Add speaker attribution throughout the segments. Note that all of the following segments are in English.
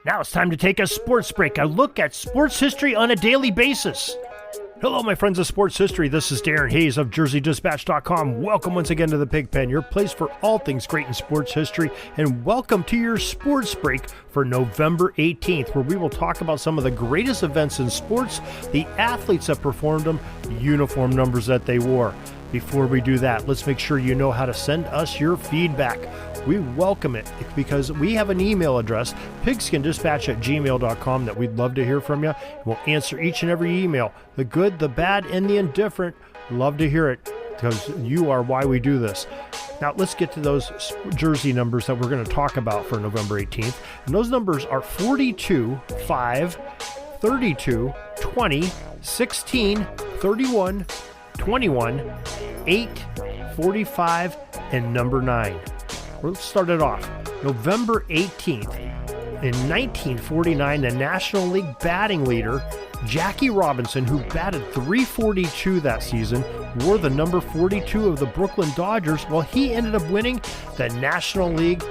Speaker 1: Now it's time to take a sports break, a look at sports history on a daily basis. Hello, my friends of sports history. This is Darren Hayes of JerseyDispatch.com. Welcome once again to the Pig Pen, your place for all things great in sports history, and welcome to your sports break for November 18th, where we will talk about some of the greatest events in sports, the athletes that performed them, uniform numbers that they wore. Before we do that, let's make sure you know how to send us your feedback. We welcome it because we have an email address, pigskindispatch@gmail.com, that we'd love to hear from you. We'll answer each and every email, the good, the bad, and the indifferent. Love to hear it because you are why we do this. Now let's get to those jersey numbers that we're going to talk about for November 18th. And those numbers are 42, 5, 32, 20, 16, 31, 21, 8, 45, and number 9. Let's start it off. November 18th, in 1949, the National League batting leader, Jackie Robinson, who batted .342 that season, wore the number 42 of the Brooklyn Dodgers, while he ended up winning the National League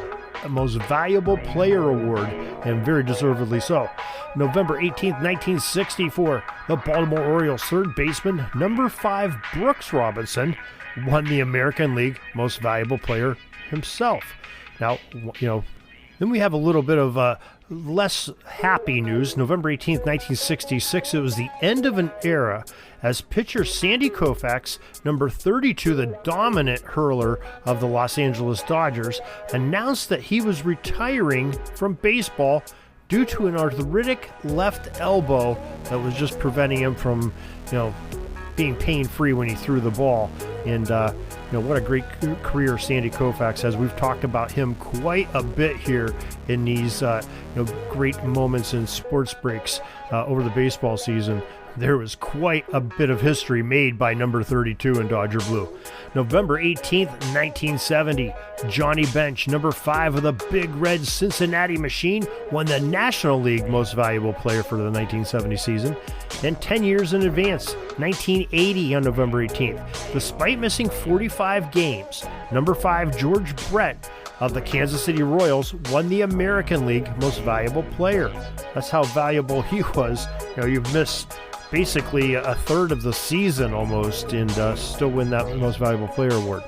Speaker 1: Most Valuable Player Award, and very deservedly so. November 18th, 1964, the Baltimore Orioles third baseman, number 5 Brooks Robinson, won the American League Most Valuable Player himself. Now, then we have a little bit of less happy news. November 18th, 1966, it was the end of an era as pitcher Sandy Koufax, number 32, the dominant hurler of the Los Angeles Dodgers, announced that he was retiring from baseball due to an arthritic left elbow that was just preventing him from, being pain-free when he threw the ball. And, what a great career Sandy Koufax has. We've talked about him quite a bit here in these, great moments in sports breaks over the baseball season. There was quite a bit of history made by number 32 in Dodger Blue. November 18th, 1970, Johnny Bench, number 5 of the Big Red Cincinnati Machine, won the National League Most Valuable Player for the 1970 season. Then 10 years in advance, 1980 on November 18th, despite missing 45 games, number 5 George Brett of the Kansas City Royals won the American League Most Valuable Player. That's how valuable he was. You've missed basically a third of the season almost and still win that Most Valuable Player award.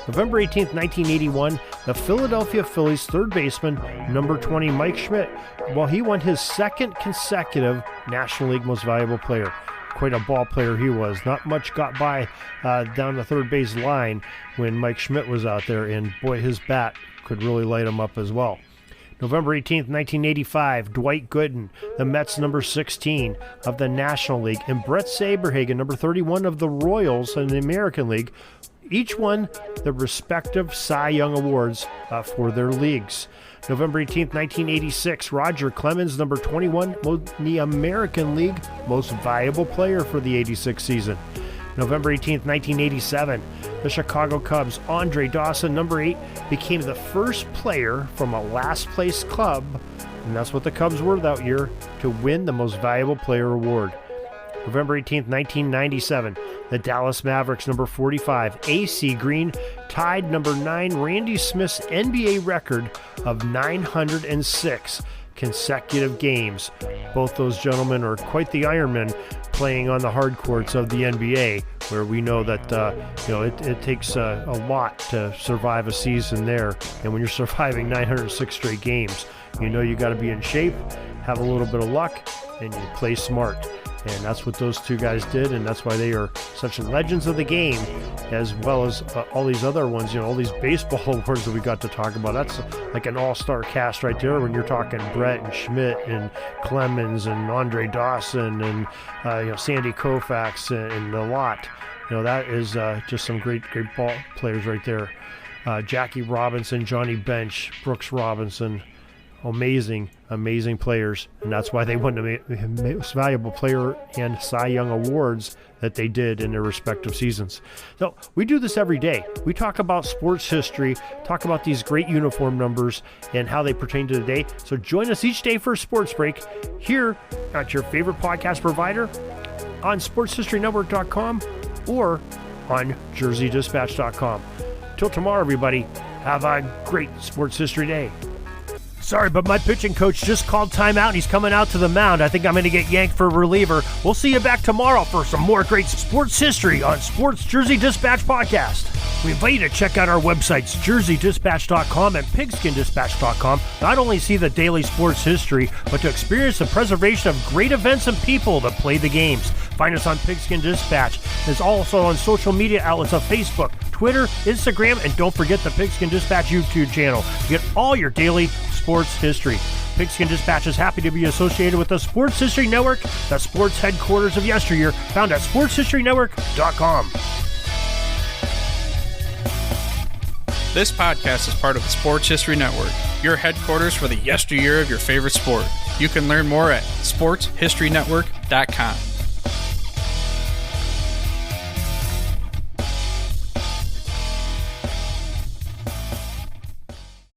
Speaker 1: November 18th, 1981, the Philadelphia Phillies third baseman, number 20 Mike Schmidt, he won his second consecutive National League Most Valuable Player. Quite a ball player he was. Not much got by down the third base line when Mike Schmidt was out there, and boy, his bat could really light him up as well. November 18th, 1985, Dwight Gooden, the Mets number 16 of the National League, and Brett Saberhagen, number 31 of the Royals in the American League, each won the respective Cy Young Awards for their leagues. November 18th, 1986, Roger Clemens, number 21, the American League Most Valuable Player for the 86 season. November 18th, 1987, the Chicago Cubs' Andre Dawson, number 8, became the first player from a last-place club, and that's what the Cubs were that year, to win the Most Valuable Player award. November 18th, 1997, the Dallas Mavericks, number 45, A.C. Green, tied number 9 Randy Smith's NBA record of 906 consecutive games. Both those gentlemen are quite the Ironmen playing on the hard courts of the NBA, where we know that it takes a lot to survive a season there. And when you're surviving 906 straight games, you got to be in shape, have a little bit of luck, and you play smart. And that's what those two guys did, and that's why they are such legends of the game, as well as all these other ones, all these baseball awards that we got to talk about. That's like an all-star cast right there when you're talking Brett and Schmidt and Clemens and Andre Dawson and Sandy Koufax and a lot. That is just some great ball players right there. Jackie Robinson, Johnny Bench, Brooks Robinson. Amazing players, and that's why they won the Most Valuable Player and Cy Young Awards that they did in their respective seasons. So we do this every day. We talk about sports history, talk about these great uniform numbers and how they pertain to the day. So join us each day for a sports break here at your favorite podcast provider on sportshistorynetwork.com or on jerseydispatch.com. Till tomorrow, everybody, have a great sports history day. Sorry, but my pitching coach just called timeout and he's coming out to the mound. I think I'm going to get yanked for reliever. We'll see you back tomorrow for some more great sports history on Sports Jersey Dispatch Podcast. We invite you to check out our websites, jerseydispatch.com and pigskindispatch.com. Not only see the daily sports history, but to experience the preservation of great events and people that play the games. Find us on Pigskin Dispatch. It's also on social media outlets of Facebook, Twitter, Instagram, and don't forget the Pigskin Dispatch YouTube channel. Get all your daily sports history. Pigskin Dispatch is happy to be associated with the Sports History Network, the sports headquarters of yesteryear, found at sportshistorynetwork.com.
Speaker 2: This podcast is part of the Sports History Network, your headquarters for the yesteryear of your favorite sport. You can learn more at sportshistorynetwork.com.